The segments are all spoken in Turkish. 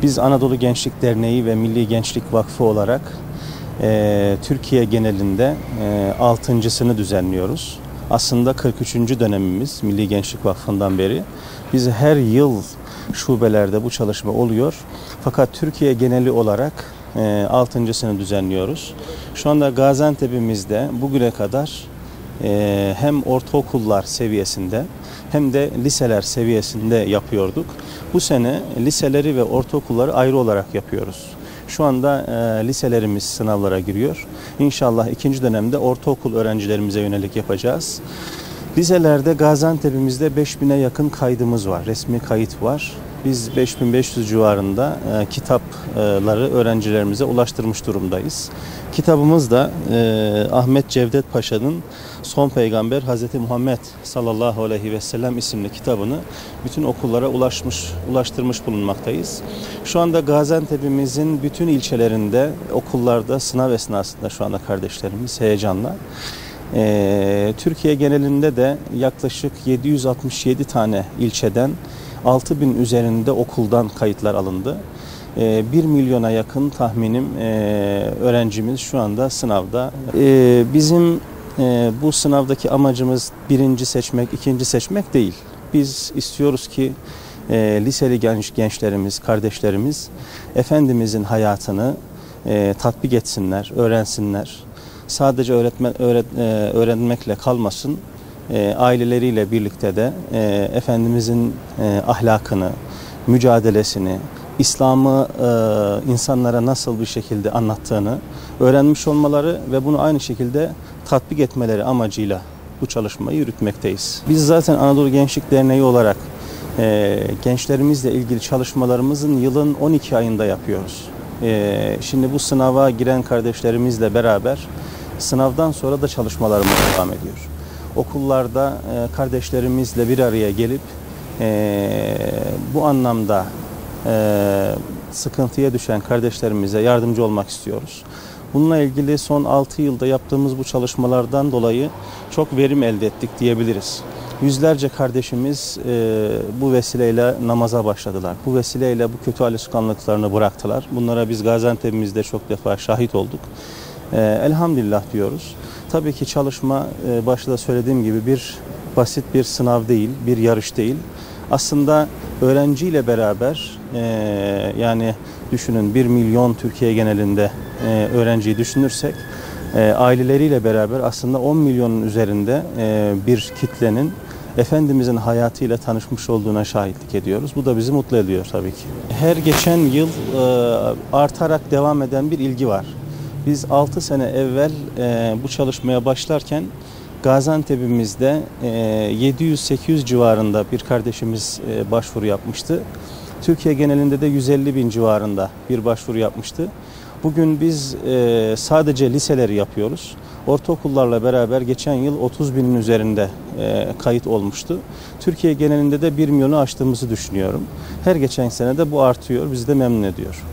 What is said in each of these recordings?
Biz Anadolu Gençlik Derneği ve Milli Gençlik Vakfı olarak Türkiye genelinde 6.sını düzenliyoruz. Aslında 43. dönemimiz Milli Gençlik Vakfı'ndan beri. Biz her yıl şubelerde bu çalışma oluyor. Fakat Türkiye geneli olarak 6.sını düzenliyoruz. Şu anda Gaziantep'imizde bugüne kadar hem ortaokullar seviyesinde hem de liseler seviyesinde yapıyorduk. Bu sene liseleri ve ortaokulları ayrı olarak yapıyoruz. Şu anda liselerimiz sınavlara giriyor. İnşallah ikinci dönemde ortaokul öğrencilerimize yönelik yapacağız. Liselerde Gaziantep'imizde 5.000'e yakın kaydımız var, resmi kayıt var. Biz 5.500 civarında kitapları öğrencilerimize ulaştırmış durumdayız. Kitabımız da Ahmet Cevdet Paşa'nın Son Peygamber Hazreti Muhammed sallallahu aleyhi ve sellem isimli kitabını bütün okullara ulaştırmış bulunmaktayız. Şu anda Gaziantep'imizin bütün ilçelerinde, okullarda sınav esnasında şu anda kardeşlerimiz heyecanla. Türkiye genelinde de yaklaşık 767 tane ilçeden 6.000 üzerinde okuldan kayıtlar alındı. 1 milyona yakın tahminim öğrencimiz şu anda sınavda. Bizim bu sınavdaki amacımız birinci seçmek, ikinci seçmek değil. Biz istiyoruz ki liseli gençlerimiz, kardeşlerimiz Efendimizin hayatını tatbik etsinler, öğrensinler. Sadece öğrenmekle kalmasın, aileleriyle birlikte de Efendimizin ahlakını, mücadelesini, İslam'ı insanlara nasıl bir şekilde anlattığını öğrenmiş olmaları ve bunu aynı şekilde tatbik etmeleri amacıyla bu çalışmayı yürütmekteyiz. Biz zaten Anadolu Gençlik Derneği olarak gençlerimizle ilgili çalışmalarımızın yılın 12 ayında yapıyoruz. Şimdi bu sınava giren kardeşlerimizle beraber sınavdan sonra da çalışmalarımız devam ediyor. Okullarda kardeşlerimizle bir araya gelip bu anlamda sıkıntıya düşen kardeşlerimize yardımcı olmak istiyoruz. Bununla ilgili son 6 yılda yaptığımız bu çalışmalardan dolayı çok verim elde ettik diyebiliriz. Yüzlerce kardeşimiz bu vesileyle namaza başladılar. Bu vesileyle bu kötü alışkanlıklarını bıraktılar. Bunlara biz Gaziantep'imizde çok defa şahit olduk. Elhamdülillah diyoruz. Tabii ki çalışma başta da söylediğim gibi basit bir sınav değil, bir yarış değil. Aslında öğrenciyle beraber yani düşünün 1 milyon Türkiye genelinde öğrenciyi düşünürsek aileleriyle beraber aslında 10 milyonun üzerinde bir kitlenin Efendimizin hayatıyla tanışmış olduğuna şahitlik ediyoruz. Bu da bizi mutlu ediyor tabii ki. Her geçen yıl artarak devam eden bir ilgi var. Biz 6 sene evvel bu çalışmaya başlarken Gaziantep'imizde 700-800 civarında bir kardeşimiz başvuru yapmıştı. Türkiye genelinde de 150.000 civarında bir başvuru yapmıştı. Bugün biz sadece liseleri yapıyoruz. Ortaokullarla beraber geçen yıl 30.000'in üzerinde kayıt olmuştu. Türkiye genelinde de 1 milyonu aştığımızı düşünüyorum. Her geçen sene de bu artıyor, bizi de memnun ediyor.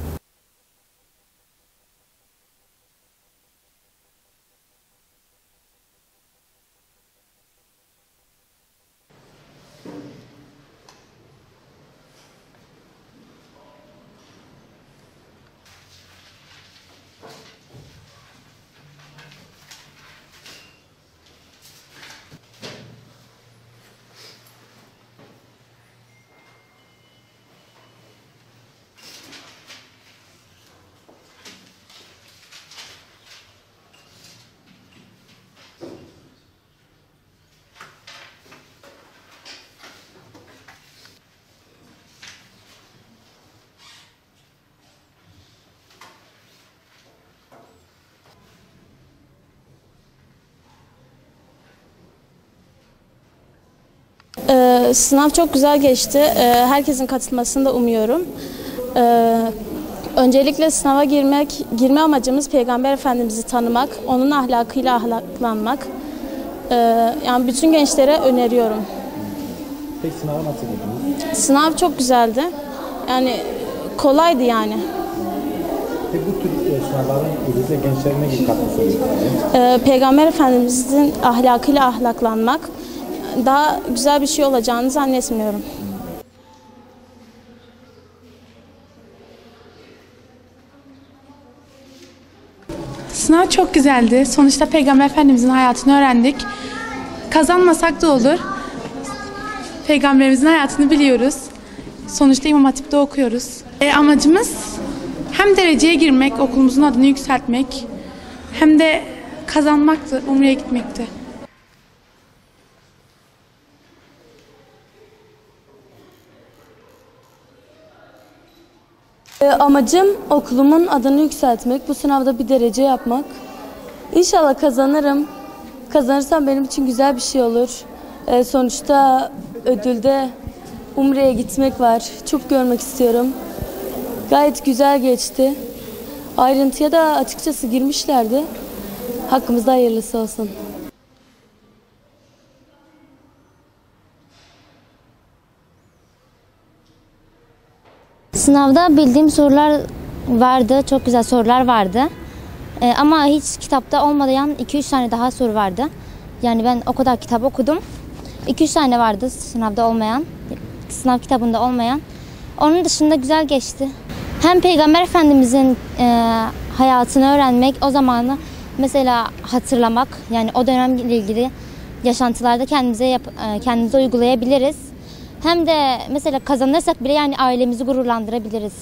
Sınav çok güzel geçti. Herkesin katılmasını da umuyorum. Öncelikle sınava girme amacımız Peygamber Efendimiz'i tanımak, onun ahlakıyla ahlaklanmak. Yani bütün gençlere öneriyorum. Peki sınava nasıl girdiniz? Sınav çok güzeldi. Yani kolaydı yani. Peki bu tür sınavların özellikle gençlerine gibi katkısı oluyor? Peygamber Efendimiz'in ahlakıyla ahlaklanmak daha güzel bir şey olacağını zannetmiyorum. Sınav çok güzeldi. Sonuçta Peygamber Efendimizin hayatını öğrendik. Kazanmasak da olur. Peygamberimizin hayatını biliyoruz. Sonuçta İmam Hatip'te okuyoruz. Amacımız hem dereceye girmek, okulumuzun adını yükseltmek, hem de kazanmaktı, Umre'ye gitmekti. Amacım okulumun adını yükseltmek, bu sınavda bir derece yapmak. İnşallah kazanırım. Kazanırsam benim için güzel bir şey olur. Sonuçta ödülde Umre'ye gitmek var. Çok görmek istiyorum. Gayet güzel geçti. Ayrıntıya da açıkçası girmişlerdi. Hakkımızda hayırlısı olsun. Sınavda bildiğim sorular vardı, çok güzel sorular vardı. Ama hiç kitapta olmayan 2-3 tane daha soru vardı. Yani ben o kadar kitap okudum. 2-3 tane vardı sınavda olmayan, sınav kitabında olmayan. Onun dışında güzel geçti. Hem Peygamber Efendimizin hayatını öğrenmek, o zamanı mesela hatırlamak, yani o dönemle ilgili yaşantılarda kendimize uygulayabiliriz. Hem de mesela kazanırsak bile yani ailemizi gururlandırabiliriz.